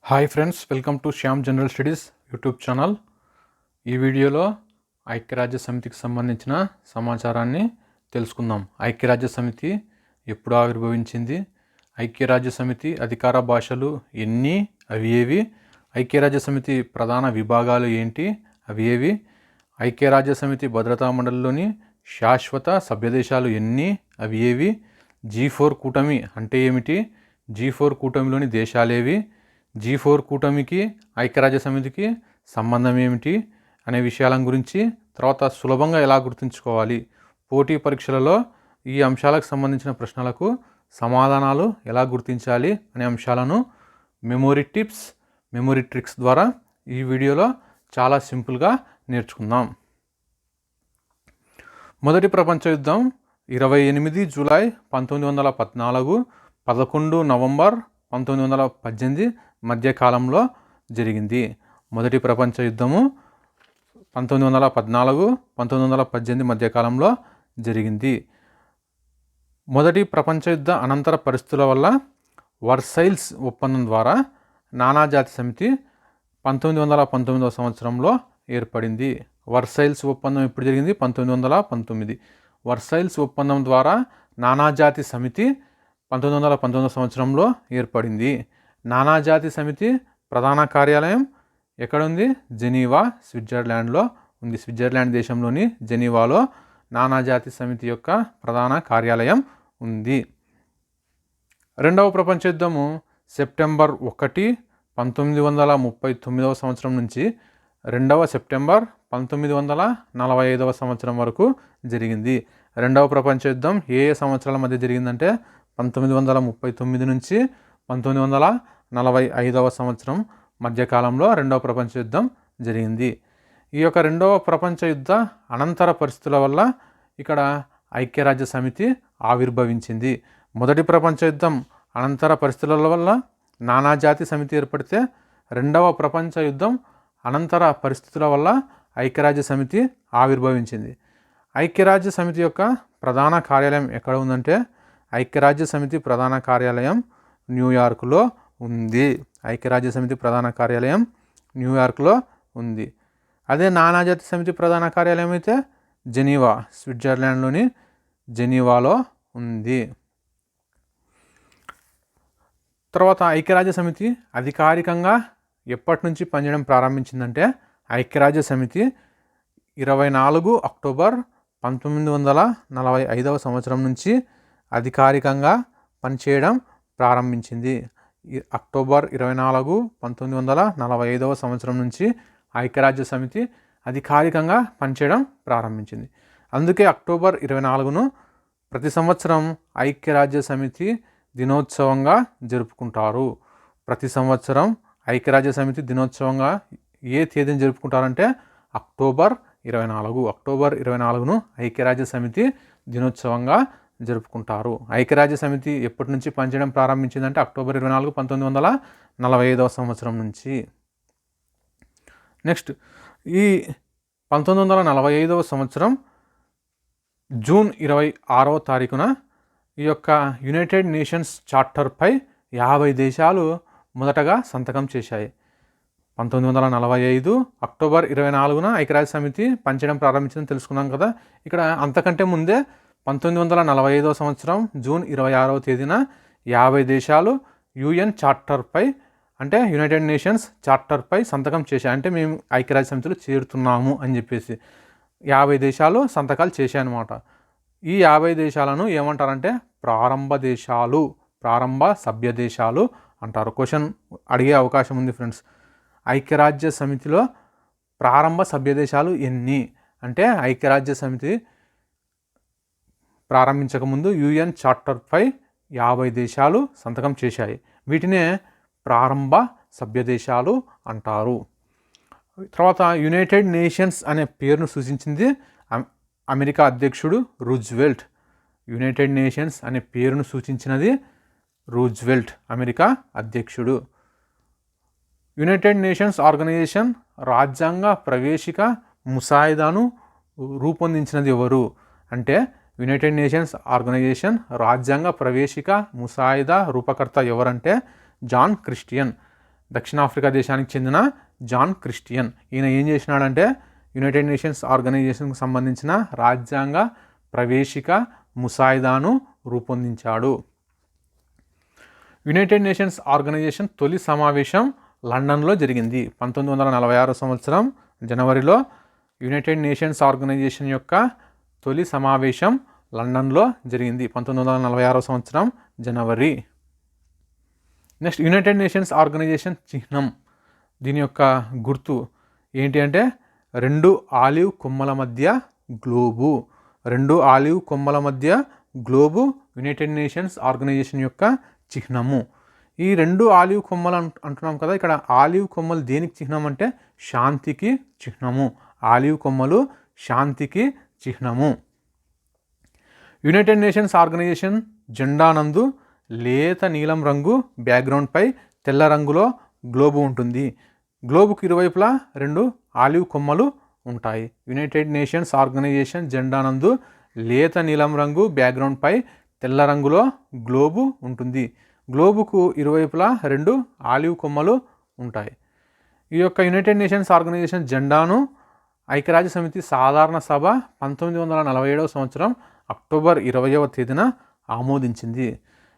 Hi friends, welcome to Shyam general studies YouTube channel. ఈ వీడియోలో ఐక్యరాజ్య సమితికి సంబంధించిన సమాచారాన్ని తెలుసుకుందాం. ఐక్యరాజ్య సమితి ఎప్పుడు ఆవిర్భవించింది, ఐక్యరాజ్య సమితి అధికార భాషలు ఎన్ని, అవి ఏవి, ఐక్యరాజ్య సమితి ప్రధాన విభాగాలు ఏంటి, అవి ఏవి, ఐక్యరాజ్య సమితి భద్రతా మండలిలోని శాశ్వత సభ్యదేశాలు ఎన్ని, అవి ఏవి, G4 కూటమి అంటే ఏమిటి, G4 కూటమిలోని దేశాలేవి, G4 కూటమికి ఐక్యరాజ్య సమితికి సంబంధం ఏమిటి అనే విషయాల గురించి, తర్వాత సులభంగా ఎలా గుర్తుంచుకోవాలి, పోటీ పరీక్షలలో ఈ అంశాలకు సంబంధించిన ప్రశ్నలకు సమాధానాలు ఎలా గుర్తించాలి అనే అంశాలను మెమొరీ టిప్స్, మెమొరీ ట్రిక్స్ ద్వారా ఈ వీడియోలో చాలా సింపుల్గా నేర్చుకుందాం. మొదటి ప్రపంచ యుద్ధం 28 జూలై 1914, 11 నవంబర్ 1918 మధ్యకాలంలో జరిగింది. మొదటి ప్రపంచ యుద్ధము 1914, 1918 మధ్యకాలంలో జరిగింది. మొదటి ప్రపంచ యుద్ధ అనంతర పరిస్థితుల వల్ల వర్సైల్స్ ఒప్పందం ద్వారా నానాజాతి సమితి 1919 సంవత్సరంలో ఏర్పడింది. వర్సైల్స్ ఒప్పందం ఎప్పుడు జరిగింది? 1919. వర్సైల్స్ ఒప్పందం ద్వారా నానాజాతి సమితి 1919 సంవత్సరంలో ఏర్పడింది. నానాజాతి సమితి ప్రధాన కార్యాలయం ఎక్కడుంది? జెనీవా, స్విట్జర్లాండ్లో ఉంది. స్విట్జర్లాండ్ దేశంలోని జెనీవాలో నానాజాతి సమితి యొక్క ప్రధాన కార్యాలయం ఉంది. రెండవ ప్రపంచ యుద్ధము సెప్టెంబర్ 1, 1939 సంవత్సరం నుంచి 2 సెప్టెంబర్ 1945 సంవత్సరం వరకు జరిగింది. రెండవ ప్రపంచ యుద్ధం ఏ సంవత్సరాల మధ్య జరిగిందంటే 1939 నుంచి 1945 సంవత్సరం మధ్యకాలంలో రెండవ ప్రపంచ యుద్ధం జరిగింది. ఈ యొక్క రెండవ ప్రపంచ యుద్ధ అనంతర పరిస్థితుల వల్ల ఇక్కడ ఐక్యరాజ్య సమితి ఆవిర్భవించింది. మొదటి ప్రపంచ యుద్ధం అనంతర పరిస్థితుల వల్ల నానాజాతి సమితి ఏర్పడితే, రెండవ ప్రపంచ యుద్ధం అనంతర పరిస్థితుల వల్ల ఐక్యరాజ్య సమితి ఆవిర్భవించింది. ఐక్యరాజ్య సమితి యొక్క ప్రధాన కార్యాలయం ఎక్కడ ఉందంటే, ఐక్యరాజ్య సమితి ప్రధాన కార్యాలయం న్యూయార్క్లో ఉంది. ఐక్యరాజ్య సమితి ప్రధాన కార్యాలయం న్యూయార్క్లో ఉంది. అదే నానాజాతి సమితి ప్రధాన కార్యాలయం అయితే జెనీవా, స్విట్జర్లాండ్లోని జెనీవాలో ఉంది. తర్వాత ఐక్యరాజ్య సమితి అధికారికంగా ఎప్పటి నుంచి పనిచేయడం ప్రారంభించిందంటే, ఐక్యరాజ్య సమితి 24 అక్టోబర్ 1945 సంవత్సరం నుంచి అధికారికంగా పనిచేయడం ప్రారంభించింది. అక్టోబర్ 24, 1945 సంవత్సరం నుంచి ఐక్యరాజ్య సమితి అధికారికంగా పనిచేయడం ప్రారంభించింది. అందుకే అక్టోబర్ 24ను ప్రతి సంవత్సరం ఐక్యరాజ్య సమితి దినోత్సవంగా జరుపుకుంటారు. ప్రతి సంవత్సరం ఐక్యరాజ్య సమితి దినోత్సవంగా ఏ తేదీని జరుపుకుంటారంటే అక్టోబర్ 24. అక్టోబర్ 24ను ఐక్యరాజ్య సమితి దినోత్సవంగా జరుపుకుంటారు. ఐక్యరాజ్య సమితి ఎప్పటి నుంచి పనిచేయడం ప్రారంభించిందంటే అక్టోబర్ 24, 1945 సంవత్సరం నుంచి. నెక్స్ట్, ఈ 1945 సంవత్సరం జూన్ 26వ తారీఖున ఈ యొక్క యునైటెడ్ నేషన్స్ చార్టర్పై 50 దేశాలు మొదటగా సంతకం చేశాయి. 1945 అక్టోబర్ 24న ఐక్యరాజ్య సమితి పనిచేయడం ప్రారంభించిందని తెలుసుకున్నాం కదా. ఇక్కడ అంతకంటే ముందే 1945 సంవత్సరం జూన్ 26వ తేదీన 50 దేశాలు యుఎన్ చార్టర్పై, అంటే యునైటెడ్ నేషన్స్ చార్టర్పై సంతకం చేశాయి. అంటే మేము ఐక్యరాజ్య సమితిలో చేరుతున్నాము అని చెప్పేసి 50 దేశాలు సంతకాలు చేశాయన్నమాట. ఈ 50 దేశాలను ఏమంటారంటే ప్రారంభ దేశాలు, ప్రారంభ సభ్య దేశాలు అంటారు. క్వశ్చన్ అడిగే అవకాశం ఉంది ఫ్రెండ్స్. ఐక్యరాజ్య సమితిలో ప్రారంభ సభ్య దేశాలు ఎన్ని అంటే, ఐక్యరాజ్య సమితి ప్రారంభించకముందు యుఎన్ చార్టర్పై 50 దేశాలు సంతకం చేశాయి. వీటినే ప్రారంభ సభ్య దేశాలు అంటారు. తర్వాత యునైటెడ్ నేషన్స్ అనే పేరును సూచించింది అమెరికా అధ్యక్షుడు రూజ్వెల్ట్. యునైటెడ్ నేషన్స్ అనే పేరును సూచించినది రూజ్వెల్ట్, అమెరికా అధ్యక్షుడు. యునైటెడ్ నేషన్స్ ఆర్గనైజేషన్ రాజ్యాంగ ప్రవేశిక ముసాయిదాను రూపొందించినది ఎవరు అంటే, యునైటెడ్ నేషన్స్ ఆర్గనైజేషన్ రాజ్యాంగ ప్రవేశిక ముసాయిదా రూపకర్త ఎవరంటే జాన్ క్రిస్టియన్. దక్షిణాఫ్రికా దేశానికి చెందిన జాన్ క్రిస్టియన్. ఈయన ఏం చేసినాడంటే యునైటెడ్ నేషన్స్ ఆర్గనైజేషన్కి సంబంధించిన రాజ్యాంగ ప్రవేశిక ముసాయిదాను రూపొందించాడు. యునైటెడ్ నేషన్స్ ఆర్గనైజేషన్ తొలి సమావేశం లండన్లో జరిగింది. 1946 సంవత్సరం జనవరిలో యునైటెడ్ నేషన్స్ ఆర్గనైజేషన్ యొక్క తొలి సమావేశం లండన్లో జరిగింది. 1946 సంవత్సరం జనవరి. నెక్స్ట్, యునైటెడ్ నేషన్స్ ఆర్గనైజేషన్ చిహ్నం, దీని యొక్క గుర్తు ఏంటి అంటే 2 ఆలివ్ కొమ్మల మధ్య గ్లోబు. 2 ఆలివ్ కొమ్మల మధ్య గ్లోబు యునైటెడ్ నేషన్స్ ఆర్గనైజేషన్ యొక్క చిహ్నము. ఈ 2 ఆలివ్ కొమ్మలు అంటున్నాం కదా, ఇక్కడ ఆలివ్ కొమ్మలు దేనికి చిహ్నం అంటే శాంతికి చిహ్నము. ఆలివ్ కొమ్మలు శాంతికి చిహ్నము. యునైటెడ్ నేషన్స్ ఆర్గనైజేషన్ జెండా నందు లేత నీలం రంగు బ్యాక్గ్రౌండ్పై తెల్ల రంగులో గ్లోబు ఉంటుంది. గ్లోబుకు ఇరువైపులా 2 ఆలివ్ కొమ్మలు ఉంటాయి. యునైటెడ్ నేషన్స్ ఆర్గనైజేషన్ జెండా నందు లేత నీలం రంగు బ్యాక్గ్రౌండ్పై తెల్ల రంగులో గ్లోబు ఉంటుంది. గ్లోబుకు ఇరువైపులా 2 ఆలివ్ కొమ్మలు ఉంటాయి. ఈ యొక్క యునైటెడ్ నేషన్స్ ఆర్గనైజేషన్ జెండాను ఐక్యరాజ్య సమితి సాధారణ సభ 1947 సంవత్సరం అక్టోబర్ 20వ తేదీన ఆమోదించింది.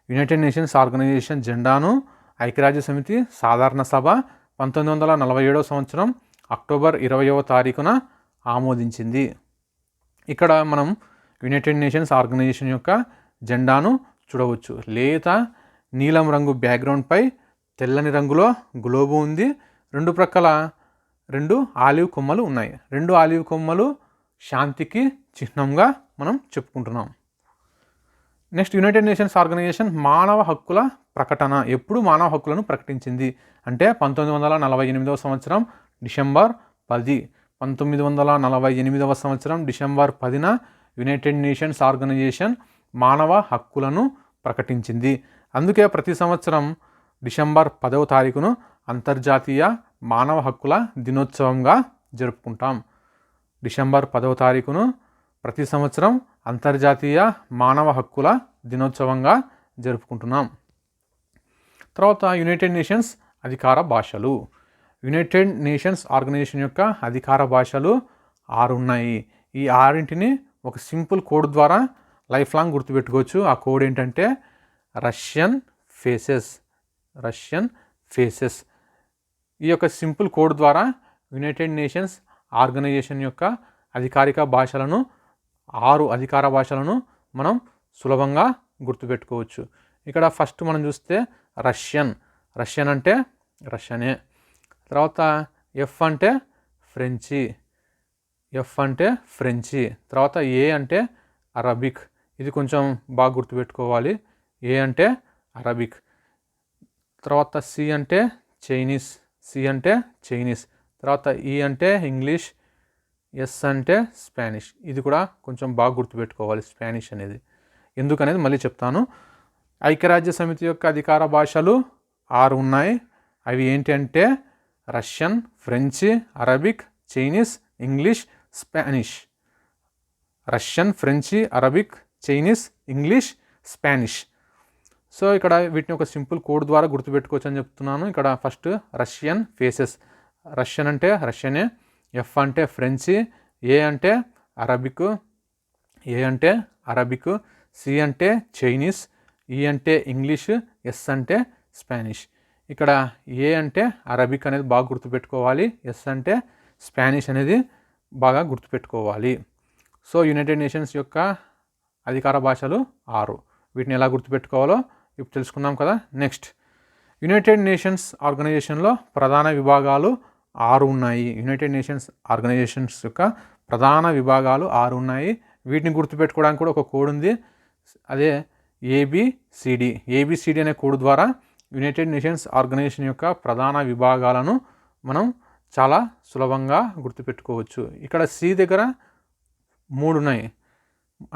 యునైటెడ్ నేషన్స్ ఆర్గనైజేషన్ జెండాను ఐక్యరాజ్య సమితి సాధారణ సభ 1947 సంవత్సరం అక్టోబర్ 20వ తారీఖున ఆమోదించింది. ఇక్కడ మనం యునైటెడ్ నేషన్స్ ఆర్గనైజేషన్ యొక్క జెండాను చూడవచ్చు. లేత నీలం రంగు బ్యాక్గ్రౌండ్పై తెల్లని రంగులో గ్లోబు ఉంది. 2 ప్రక్కల 2 ఆలివ్ కొమ్మలు ఉన్నాయి. 2 ఆలివ్ కొమ్మలు శాంతికి చిహ్నంగా మనం చెప్పుకుంటున్నాం. నెక్స్ట్, యునైటెడ్ నేషన్స్ ఆర్గనైజేషన్ మానవ హక్కుల ప్రకటన ఎప్పుడు మానవ హక్కులను ప్రకటించింది అంటే 1948 సంవత్సరం డిసెంబర్ 10. 1948 సంవత్సరం డిసెంబర్ 10న యునైటెడ్ నేషన్స్ ఆర్గనైజేషన్ మానవ హక్కులను ప్రకటించింది. అందుకే ప్రతి సంవత్సరం డిసెంబర్ 10వ తారీఖును అంతర్జాతీయ మానవ హక్కుల దినోత్సవంగా జరుపుకుంటాం. డిసెంబర్ 10వ తారీఖును ప్రతి సంవత్సరం అంతర్జాతీయ మానవ హక్కుల దినోత్సవంగా జరుపుకుంటున్నాం. తర్వాత యునైటెడ్ నేషన్స్ అధికార భాషలు. యునైటెడ్ నేషన్స్ ఆర్గనైజేషన్ యొక్క అధికార భాషలు 6 ఉన్నాయి. ఈ 6ంటిని ఒక సింపుల్ కోడ్ ద్వారా లైఫ్ లాంగ్ గుర్తుపెట్టుకోవచ్చు. ఆ కోడ్ ఏంటంటే రష్యన్ ఫేసెస్. Russian faces. ఈ యొక్క సింపుల్ కోడ్ ద్వారా యునైటెడ్ నేషన్స్ ఆర్గనైజేషన్ యొక్క అధికారిక భాషలను 6 అధికార భాషలను మనం సులభంగా గుర్తుపెట్టుకోవచ్చు. ఇక్కడ ఫస్ట్ మనం చూస్తే రష్యన్. రష్యన్ అంటే రష్యనే. తర్వాత ఎఫ్ అంటే ఫ్రెంచి. ఎఫ్ అంటే ఫ్రెంచి. తర్వాత ఏ అంటే అరబిక్. ఇది కొంచెం బాగా గుర్తుపెట్టుకోవాలి. ఏ అంటే అరబిక్. తర్వాత సి అంటే చైనీస్. సి అంటే చైనీస్. తర్వాత ఈ అంటే ఇంగ్లీష్. ఎస్ అంటే స్పానిష్. ఇది కూడా కొంచెం బాగా గుర్తుపెట్టుకోవాలి స్పానిష్ అనేది. ఎందుకనేది మళ్ళీ చెప్తాను. ఐక్యరాజ్య సమితి యొక్క అధికార భాషలు 6 ఉన్నాయి. అవి ఏంటి అంటే Russian, French, Arabic, Chinese, English, Spanish. Russian, French, Arabic, Chinese, English, Spanish. So ఇక్కడ వీటిని ఒక సింపుల్ కోడ్ ద్వారా గుర్తుపెట్టుకోవచ్చు అని చెప్తున్నాను. ఇక్కడ ఫస్ట్ రష్యన్ ఫేసెస్. రష్యన్ అంటే రష్యనే. ఎఫ్ అంటే ఫ్రెంచి. ఏ అంటే అరబిక్. ఏ అంటే అరబిక్. సి అంటే చైనీస్. ఈ అంటే ఇంగ్లీష్. ఎస్ అంటే స్పానిష్. ఇక్కడ ఏ అంటే అరబిక్ అనేది బాగా గుర్తుపెట్టుకోవాలి. ఎస్ అంటే స్పానిష్ అనేది బాగా గుర్తుపెట్టుకోవాలి. సో యునైటెడ్ నేషన్స్ యొక్క అధికార భాషలు 6. వీటిని ఎలా గుర్తుపెట్టుకోవాలో ఇప్పుడు తెలుసుకున్నాం కదా. నెక్స్ట్, యునైటెడ్ నేషన్స్ ఆర్గనైజేషన్లో ప్రధాన విభాగాలు 6 ఉన్నాయి. యునైటెడ్ నేషన్స్ ఆర్గనైజేషన్స్ యొక్క ప్రధాన విభాగాలు 6 ఉన్నాయి. వీటిని గుర్తుపెట్టుకోవడానికి కూడా ఒక కోడ్ ఉంది. అదే ఏబిసిడి. ఏబిసిడి అనే కోడ్ ద్వారా యునైటెడ్ నేషన్స్ ఆర్గనైజేషన్ యొక్క ప్రధాన విభాగాలను మనం చాలా సులభంగా గుర్తుపెట్టుకోవచ్చు. ఇక్కడ సి దగ్గర 3 ఉన్నాయి,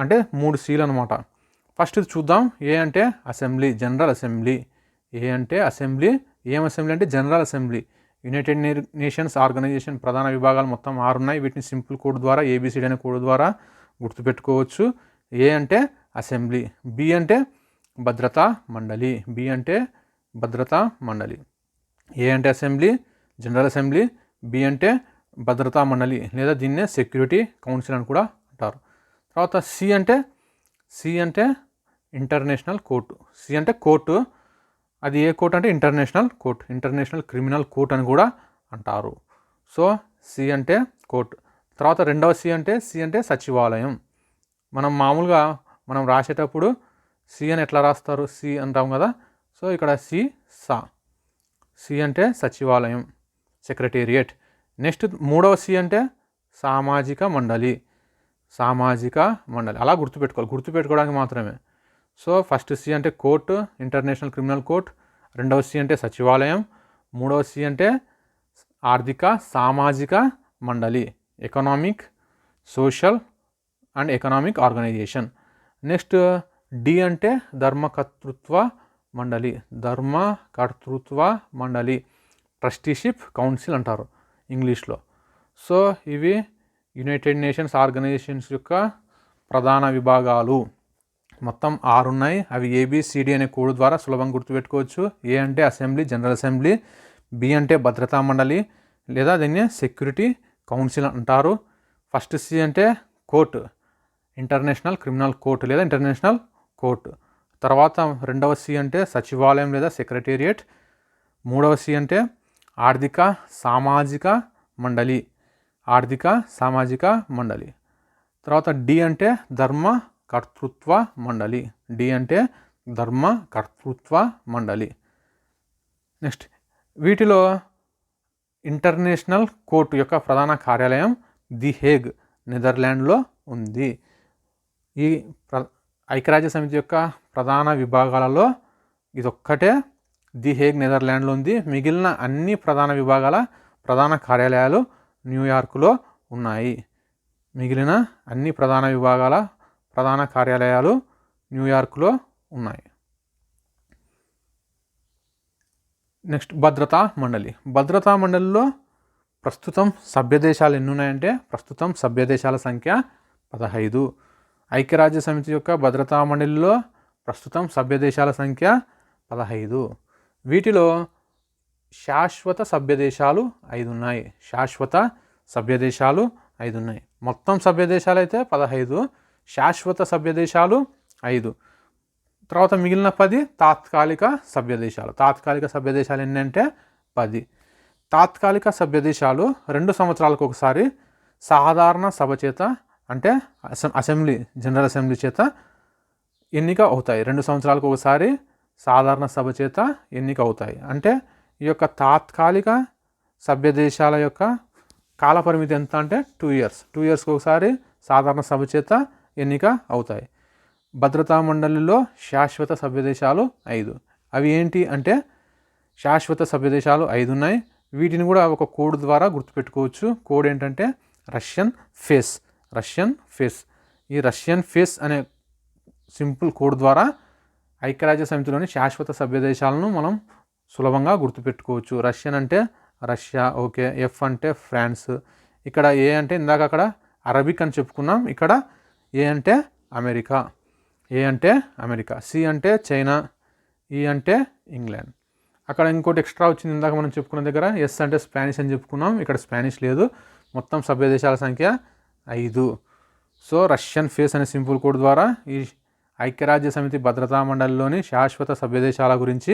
అంటే 3 సీలు అనమాట. ఫస్ట్ చూద్దాం. ఏ అంటే అసెంబ్లీ, జనరల్ అసెంబ్లీ. ఏ అంటే అసెంబ్లీ. ఏం అసెంబ్లీ అంటే general assembly. United nations organisation ప్రధాన విభాగాలు మొత్తం 6 ఉన్నాయి. వీటిని సింపుల్ కోడ్ ద్వారా ఏబిసిడి అనే కోడ్ ద్వారా గుర్తుపెట్టుకోవచ్చు. ఏ అంటే అసెంబ్లీ. బి అంటే భద్రతా మండలి. బి అంటే భద్రతా మండలి. ఏ అంటే అసెంబ్లీ, జనరల్ అసెంబ్లీ, బి అంటే భద్రతా మండలి లేదా దీన్నే సెక్యూరిటీ కౌన్సిల్ అని కూడా అంటారు. తర్వాత సి అంటే ఇంటర్నేషనల్ కోర్టు. సి అంటే కోర్టు, అది ఏ కోర్టు అంటే international court, international criminal court అని కూడా అంటారు. సో సి అంటే కోర్టు. తర్వాత రెండవ సి అంటే సచివాలయం. మనం మామూలుగా మనం రాసేటప్పుడు సి అని ఎట్లా రాస్తారు, సి అంటాం కదా. సో ఇక్కడ సి అంటే సచివాలయం, సెక్రటేరియట్. నెక్స్ట్ మూడవ సి అంటే సామాజిక మండలి, అలా గుర్తుపెట్టుకోవడానికి మాత్రమే. సో ఫస్ట్ సి అంటే కోర్టు, ఇంటర్నేషనల్ క్రిమినల్ కోర్ట్. రెండవ సి అంటే సచివాలయం. మూడవ సి అంటే ఆర్థిక సామాజిక మండలి, economic, social and economic organisation. Next D అంటే ధర్మకర్తృత్వ మండలి, ట్రస్టీషిప్ కౌన్సిల్ అంటారు ఇంగ్లీష్లో. సో ఇవి యునైటెడ్ నేషన్స్ ఆర్గనైజేషన్స్ యొక్క ప్రధాన విభాగాలు. మొత్తం 6 ఉన్నాయి. అవి ఏబిసిడి అనే కోడ్ ద్వారా సులభంగా గుర్తుపెట్టుకోవచ్చు. ఏ అంటే అసెంబ్లీ, జనరల్ అసెంబ్లీ. బి అంటే భద్రతా మండలి లేదా దీన్ని సెక్యూరిటీ కౌన్సిల్ అంటారు. ఫస్ట్ సి అంటే కోర్టు, ఇంటర్నేషనల్ క్రిమినల్ కోర్టు లేదా ఇంటర్నేషనల్ కోర్టు. తర్వాత రెండవ సి అంటే సచివాలయం లేదా సెక్రటేరియట్. మూడవ సి అంటే ఆర్థిక సామాజిక మండలి. తర్వాత డి అంటే ధర్మకర్తృత్వ మండలి. నెక్స్ట్ వీటిలో ఇంటర్నేషనల్ కోర్టు యొక్క ప్రధాన కార్యాలయం ది హేగ్, నెదర్లాండ్లో ఉంది. ఈ ఐక్యరాజ్య సమితి యొక్క ప్రధాన విభాగాలలో ఇదొక్కటే ది హేగ్, నెదర్లాండ్లో ఉంది. మిగిలిన అన్ని ప్రధాన విభాగాల ప్రధాన కార్యాలయాలు న్యూయార్క్లో ఉన్నాయి. నెక్స్ట్ భద్రతా మండలిలో ప్రస్తుతం సభ్యదేశాలు ఎన్ని ఉన్నాయంటే ప్రస్తుతం సభ్యదేశాల సంఖ్య 15. ఐక్యరాజ్య సమితి యొక్క భద్రతా మండలిలో ప్రస్తుతం సభ్యదేశాల సంఖ్య 15. వీటిలో శాశ్వత సభ్యదేశాలు 5 ఉన్నాయి. మొత్తం సభ్యదేశాలు అయితే 15, శాశ్వత సభ్యదేశాలు 5. తర్వాత మిగిలిన 10 తాత్కాలిక సభ్యదేశాలు ఎన్ని అంటే 10. తాత్కాలిక సభ్యదేశాలు 2 సంవత్సరాలకు ఒకసారి సాధారణ సభ చేత అంటే అసెంబ్లీ, జనరల్ అసెంబ్లీ చేత ఎన్నిక అవుతాయి. 2 సంవత్సరాలకు ఒకసారి సాధారణ సభ చేత ఎన్నిక అవుతాయి. అంటే ఈ యొక్క తాత్కాలిక సభ్యదేశాల యొక్క కాలపరిమితి ఎంత అంటే 2 years. 2 yearsకి ఒకసారి సాధారణ సభ చేత ఎన్నిక అవుతాయి. భద్రతా మండలిలో శాశ్వత సభ్యదేశాలు 5. అవి ఏంటి అంటే శాశ్వత సభ్యదేశాలు 5 ఉన్నాయి. వీటిని కూడా ఒక కోడ్ ద్వారా గుర్తుపెట్టుకోవచ్చు. కోడ్ ఏంటంటే రష్యన్ ఫేస్. ఈ రష్యన్ ఫేస్ అనే సింపుల్ కోడ్ ద్వారా ఐక్యరాజ్య సమితిలోని శాశ్వత సభ్యదేశాలను మనం సులభంగా గుర్తుపెట్టుకోవచ్చు. రష్యన్ అంటే రష్యా, ఓకే. ఎఫ్ అంటే ఫ్రాన్స్. ఇక్కడ ఏ అంటే ఇందాక అక్కడ అరబిక్ అని చెప్పుకున్నాం, ఇక్కడ ఏ అంటే అమెరికా. సి అంటే చైనా, ఈ అంటే ఇంగ్లాండ్. అక్కడ ఇంకోటి ఎక్స్ట్రా వచ్చింది ఇందాక మనం చెప్పుకున్న దగ్గర, ఎస్ అంటే స్పానిష్ అని చెప్పుకున్నాం, ఇక్కడ స్పానిష్ లేదు. మొత్తం సభ్యదేశాల సంఖ్య 5. సో రష్యన్ ఫేస్ అనే సింపుల్ కోడ్ ద్వారా ఈ ఐక్యరాజ్య సమితి భద్రతా మండలిలోని శాశ్వత సభ్యదేశాల గురించి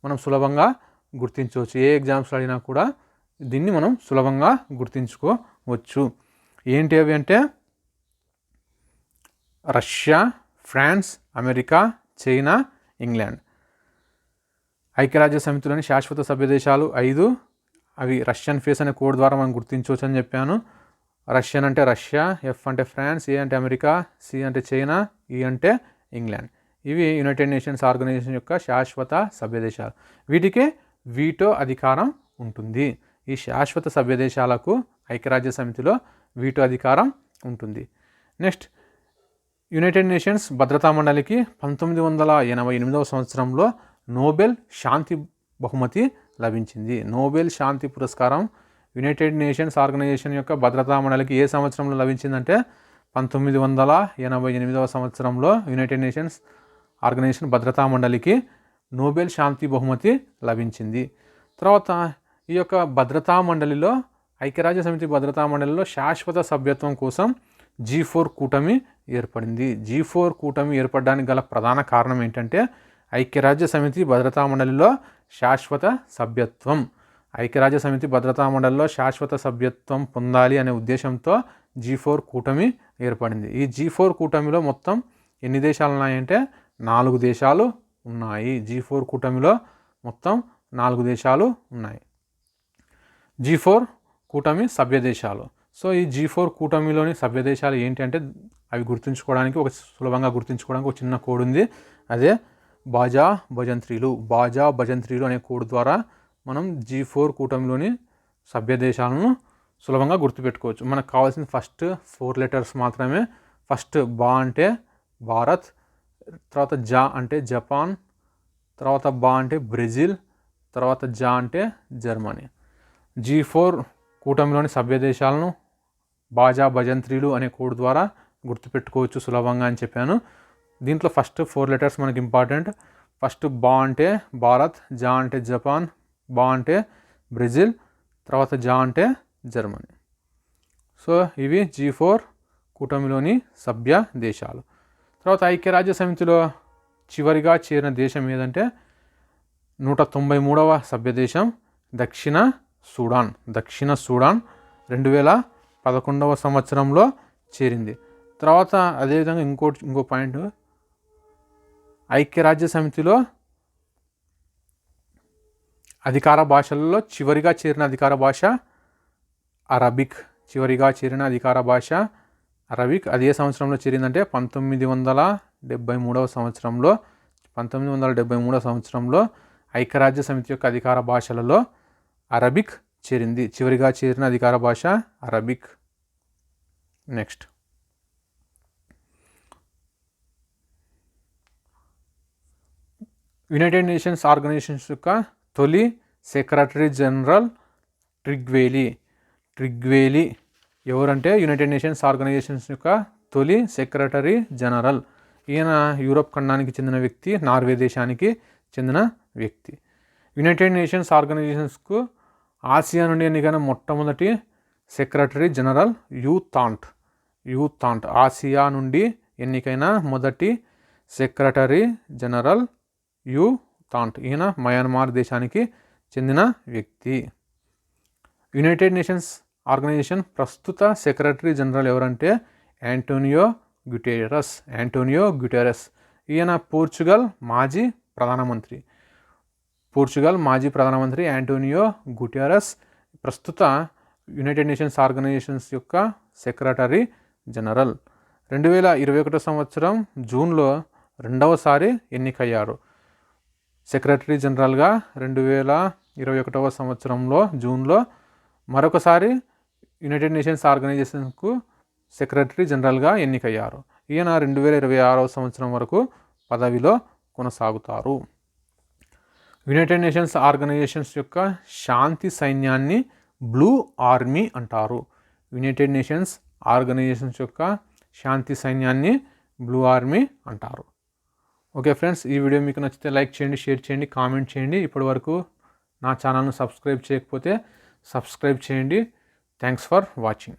మనం సులభంగా గుర్తించవచ్చు. ఏ ఎగ్జామ్స్లో అడిగినా కూడా దీన్ని మనం సులభంగా గుర్తించుకోవచ్చు. ఏంటి అవి అంటే Russia, France, America, China, England. ఐక్యరాజ్య సమితిలోని శాశ్వత సభ్యదేశాలు 5. అవి రష్యన్ ఫేస్ అనే కోడ్ ద్వారా మనం గుర్తించవచ్చు అని చెప్పాను. రష్యన్ అంటే రష్యా, ఎఫ్ అంటే ఫ్రాన్స్, ఏ అంటే అమెరికా, సి అంటే చైనా, ఈ అంటే ఇంగ్లాండ్. ఇవి యునైటెడ్ నేషన్స్ ఆర్గనైజేషన్ యొక్క శాశ్వత సభ్యదేశాలు. వీటికి వీటో అధికారం ఉంటుంది. ఈ శాశ్వత సభ్యదేశాలకు ఐక్యరాజ్య సమితిలో వీటో అధికారం ఉంటుంది. నెక్స్ట్ యునైటెడ్ నేషన్స్ భద్రతా మండలికి 1988వ సంవత్సరంలో నోబెల్ శాంతి బహుమతి లభించింది. నోబెల్ శాంతి పురస్కారం యునైటెడ్ నేషన్స్ ఆర్గనైజేషన్ యొక్క భద్రతా మండలికి ఏ సంవత్సరంలో లభించిందంటే 1988వ సంవత్సరంలో యునైటెడ్ నేషన్స్ ఆర్గనైజేషన్ భద్రతా మండలికి నోబెల్ శాంతి బహుమతి లభించింది. తర్వాత ఈ యొక్క భద్రతా మండలిలో ఐక్యరాజ్య సమితి భద్రతా మండలిలో శాశ్వత సభ్యత్వం కోసం G4 కూటమి ఏర్పడింది. G4 కూటమి ఏర్పడడానికి గల ప్రధాన కారణం ఏంటంటే ఐక్యరాజ్య సమితి భద్రతా మండలిలో శాశ్వత సభ్యత్వం. ఐక్యరాజ్య సమితి భద్రతా మండలిలో శాశ్వత సభ్యత్వం పొందాలి అనే ఉద్దేశంతో G4 కూటమి ఏర్పడింది. ఈ G4 కూటమిలో మొత్తం ఎన్ని దేశాలు ఉన్నాయంటే 4 దేశాలు ఉన్నాయి. G4 కూటమిలో మొత్తం 4 దేశాలు ఉన్నాయి. G4 కూటమి సభ్య దేశాలు. సో ఈ G4 కూటమిలోని సభ్య దేశాలు ఏంటి అంటే అవి గుర్తుంచుకోవడానికి సులభంగా గుర్తుంచుకోవడానికి ఒక చిన్న కోడ్ ఉంది. అదే బాజా భజంత్రీలు అనే కోడ్ ద్వారా మనం G4 కూటమిలోని సభ్య దేశాలను సులభంగా గుర్తుపెట్టుకోవచ్చు. మనకు కావాల్సిన ఫస్ట్ 4 లెటర్స్ మాత్రమే. ఫస్ట్ బా అంటే భారత్, తర్వాత జా అంటే జపాన్, తర్వాత బా అంటే బ్రెజిల్, తర్వాత జా అంటే జర్మనీ. G4 కూటమిలోని సభ్య దేశాలను బాజా భజంత్రీలు అనే కోడ్ ద్వారా గుర్తుపెట్టుకోవచ్చు సులభంగా అని చెప్పాను. దీంట్లో ఫస్ట్ 4 లెటర్స్ మనకి ఇంపార్టెంట్. ఫస్ట్ బా అంటే భారత్, జా అంటే జపాన్, బా అంటే బ్రెజిల్, తర్వాత జా అంటే జర్మనీ. సో ఇవి G4 కూటమిలోని సభ్య దేశాలు. తర్వాత ఐక్యరాజ్య సమితిలో చివరిగా చేరిన దేశం ఏదంటే 193వ సభ్య దేశం దక్షిణ సూడాన్ 2011వ సంవత్సరంలో చేరింది. తర్వాత అదేవిధంగా ఇంకో పాయింట్, ఐక్యరాజ్య సమితిలో అధికార భాషలలో చివరిగా చేరిన అధికార భాష అరబిక్. అది ఏ సంవత్సరంలో చేరిందంటే 1973వ సంవత్సరంలో ఐక్యరాజ్య సమితి యొక్క అధికార భాషలలో అరబిక్ చేరింది. చివరిగా చేరిన అధికార భాష Arabic. Next united nations organisations యొక్క తొలి సెక్రటరీ జనరల్ ట్రిగ్వేలి ఎవరంటే యునైటెడ్ నేషన్స్ ఆర్గనైజేషన్స్ యొక్క తొలి సెక్రటరీ జనరల్. ఈయన యూరోప్ ఖండానికి చెందిన వ్యక్తి, నార్వే దేశానికి చెందిన వ్యక్తి. యునైటెడ్ నేషన్స్ ఆర్గనైజేషన్స్కు ఆసియా నుండి ఎన్నికైన మొట్టమొదటి సెక్రటరీ జనరల్ యూ థాంట్. ఆసియా నుండి ఎన్నికైన మొదటి సెక్రటరీ జనరల్ యూ థాంట్. ఈయన మయన్మార్ దేశానికి చెందిన వ్యక్తి. యునైటెడ్ నేషన్స్ ఆర్గనైజేషన్ ప్రస్తుత సెక్రటరీ జనరల్ ఎవరంటే యాంటోనియో గ్యుటెరస్. ఈయన పోర్చుగల్ మాజీ ప్రధానమంత్రి యాంటోనియో గుటెరస్ ప్రస్తుత యునైటెడ్ నేషన్స్ ఆర్గనైజేషన్స్ యొక్క సెక్రటరీ జనరల్. 2021 సంవత్సరం జూన్లో రెండవసారి ఎన్నికయ్యారు సెక్రటరీ జనరల్గా. 2021వ సంవత్సరంలో జూన్లో మరొకసారి యునైటెడ్ నేషన్స్ ఆర్గనైజేషన్కు సెక్రటరీ జనరల్గా ఎన్నికయ్యారు. ఈయన 2026వ సంవత్సరం వరకు పదవిలో కొనసాగుతారు. యునైటెడ్ నేషన్స్ ఆర్గనైజేషన్స్ యొక్క శాంతి సైన్యాన్ని బ్లూ ఆర్మీ అంటారు. యునైటెడ్ నేషన్స్ ఆర్గనైజేషన్స్ యొక్క శాంతి సైన్యాన్ని బ్లూ ఆర్మీ అంటారు. ఓకే ఫ్రెండ్స్, ఈ వీడియో మీకు నచ్చితే లైక్ చేయండి, షేర్ చేయండి, కామెంట్ చేయండి. ఇప్పటి వరకు నా ఛానల్ను సబ్స్క్రైబ్ చేయకపోతే సబ్స్క్రైబ్ చేయండి. Thanks for watching.